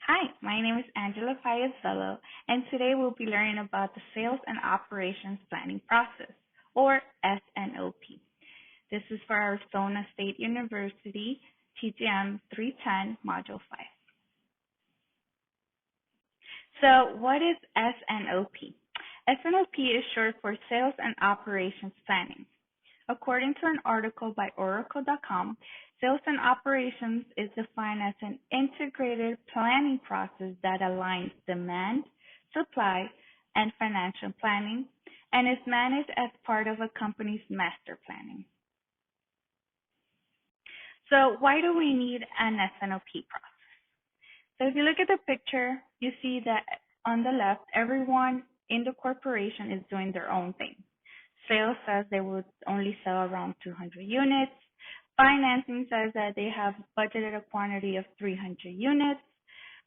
Hi, my name is Angela Paez Bello, and today we'll be learning about the Sales and Operations Planning Process, or S&OP. This is for Arizona State University, TGM 310, Module 5. So, what is S&OP? S&OP is short for Sales and Operations Planning. According to an article by Oracle.com, sales and operations is defined as an integrated planning process that aligns demand, supply, and financial planning, and is managed as part of a company's master planning. So why do we need an S&OP process? So if you look at the picture, you see that on the left, everyone in the corporation is doing their own thing. Sales says they would only sell around 200 units. Financing says that they have budgeted a quantity of 300 units.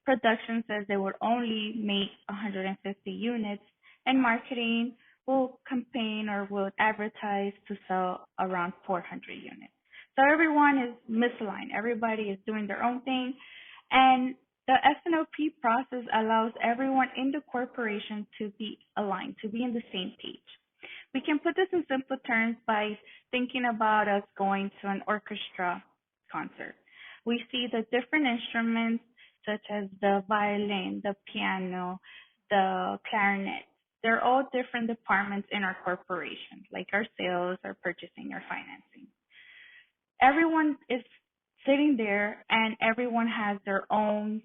Production says they would only make 150 units. And marketing will campaign or will advertise to sell around 400 units. So everyone is misaligned. Everybody is doing their own thing. And the S&OP process allows everyone in the corporation to be aligned, to be on the same page. We can put this in simple terms by thinking about us going to an orchestra concert. We see the different instruments such as the violin, the piano, the clarinet. They're all different departments in our corporation, like our sales, our purchasing, our financing. Everyone is sitting there and everyone has their own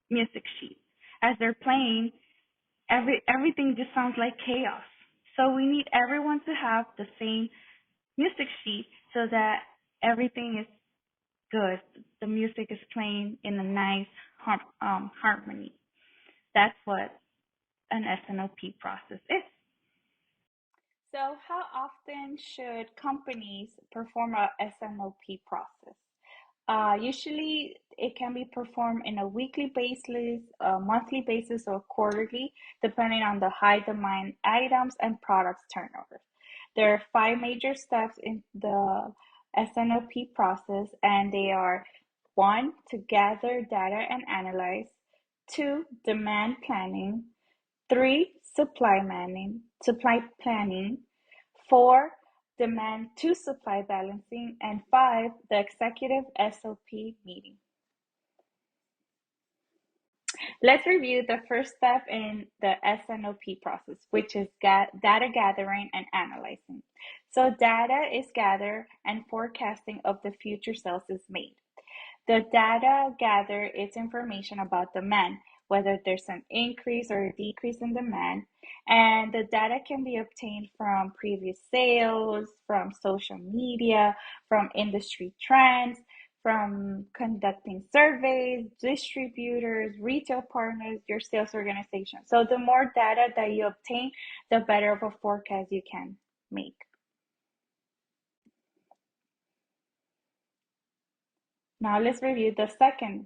music sheet. As they're playing, everything just sounds like chaos. So we need everyone to have the same music sheet so that everything is good. The music is playing in a nice harmony. That's what an S&OP process is. So how often should companies perform a S&OP process? Usually it can be performed in a weekly basis, a monthly basis, or quarterly, depending on the high demand items and products turnover. There are 5 major steps in the S&OP process, and they are 1, to gather data and analyze, 2, demand planning, 3, supply planning, 4, demand to supply balancing, and 5, the executive SOP meeting. Let's review the first step in the S&OP process, which is data gathering and analyzing. So data is gathered and forecasting of the future sales is made. The data gathered is information about demand, whether there's an increase or a decrease in demand, and the data can be obtained from previous sales, from social media, from industry trends, from conducting surveys, distributors, retail partners, your sales organization. So the more data that you obtain, the better of a forecast you can make. Now let's review the second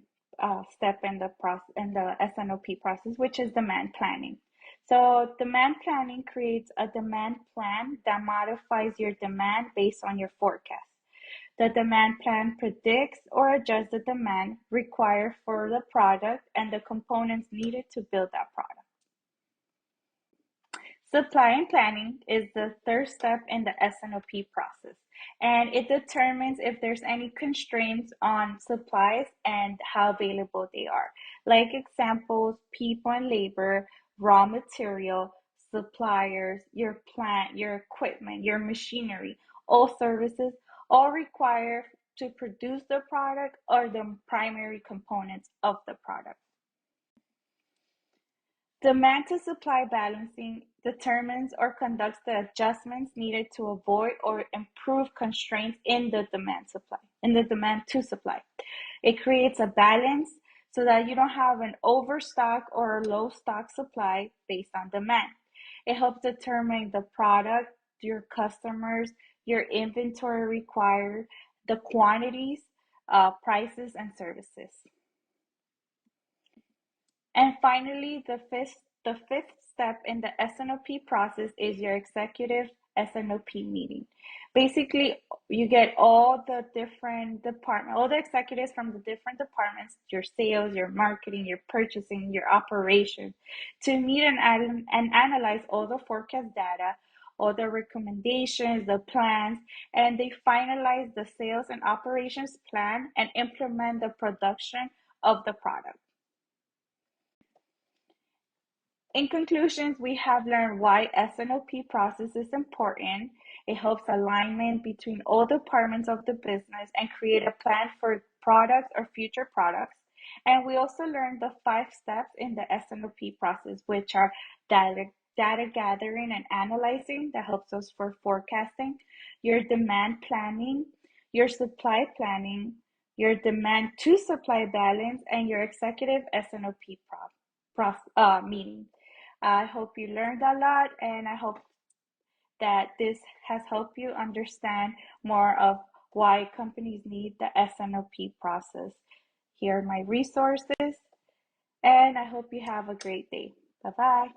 step in the S&OP process, which is demand planning. So demand planning creates a demand plan that modifies your demand based on your forecast. The demand plan predicts or adjusts the demand required for the product and the components needed to build that product. Supply and planning is the third step in the S&OP process, and it determines if there's any constraints on supplies and how available they are. Like examples, people and labor, raw material, suppliers, your plant, your equipment, your machinery, all services, all required to produce the product or the primary components of the product. Demand to supply balancing determines or conducts the adjustments needed to avoid or improve constraints in the demand to supply. It creates a balance so that you don't have an overstock or a low stock supply based on demand. It helps determine the product, your customers, your inventory required, the quantities, prices, and services. And finally, the fifth step in the S&OP process is your executive S&OP meeting. Basically, you get all the different department, all the executives from the different departments, your sales, your marketing, your purchasing, your operations, to meet and analyze all the forecast data, all the recommendations, the plans, and they finalize the sales and operations plan and implement the production of the product. In conclusions, we have learned why S&OP process is important. It helps alignment between all departments of the business and create a plan for products or future products. And we also learned the 5 steps in the S&OP process, which are data gathering and analyzing that helps us for forecasting, your demand planning, your supply planning, your demand to supply balance, and your executive S&OP meeting. I hope you learned a lot, and I hope that this has helped you understand more of why companies need the S&OP process. Here are my resources, and I hope you have a great day. Bye-bye.